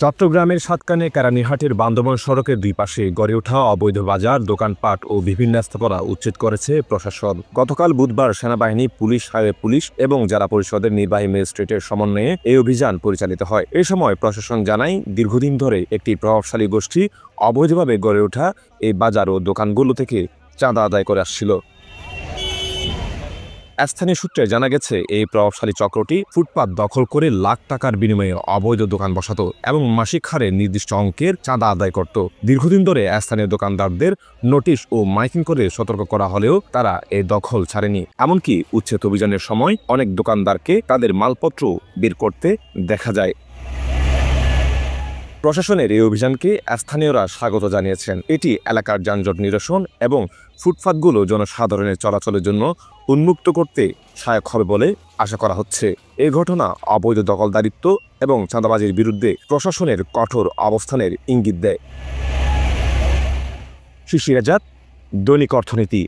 চট্টগ্রামের সাতকানে কেরানীহাটের বান্দরবান সড়কের দুই পাশে গড়ে ওঠা অবৈধ বাজার, দোকানপাট ও বিভিন্ন স্থাপনা উচ্ছেদ করেছে প্রশাসন। গতকাল বুধবার সেনাবাহিনী, পুলিশ, হাইওয়ে পুলিশ এবং জেলা পরিষদের নির্বাহী ম্যাজিস্ট্রেটের সমন্বয়ে এই অভিযান পরিচালিত হয়। এই সময় প্রশাসন জানায়, দীর্ঘদিন ধরে একটি প্রভাবশালী গোষ্ঠী অবৈধভাবে গড়ে ওঠা এই বাজার ও দোকানগুলো থেকে চাঁদা আদায় করে আসছিল। স্থানীয় সূত্রে জানা গেছে, এই প্রভাবশালী চক্রটি ফুটপাত দখল করে লাখ টাকার বিনিময়ে অবৈধ দোকান বসাত এবং মাসিক হারে নির্দিষ্ট অঙ্কের চাঁদা আদায় করত। দীর্ঘদিন ধরে স্থানীয় দোকানদারদের নোটিশ ও মাইকিং করে সতর্ক করা হলেও তারা এই দখল ছাড়েনি। এমনকি উচ্ছেদ অভিযানের সময় অনেক দোকানদারকে তাদের মালপত্র বের করতে দেখা যায়। প্রশাসনের এই অভিযানকে স্থানীয়রা স্বাগত জানিয়েছেন। এটি এলাকার যানজট নিরসন এবং ফুটপাতগুলো জনসাধারণের চলাচলের জন্য উন্মুক্ত করতে সহায়ক হবে বলে আশা করা হচ্ছে। এই ঘটনা অবৈধ দখলদারিত্ব এবং চাঁদাবাজির বিরুদ্ধে প্রশাসনের কঠোর অবস্থানের ইঙ্গিত দেয়। শিশির আজাদ, দৈনিক অর্থনীতি।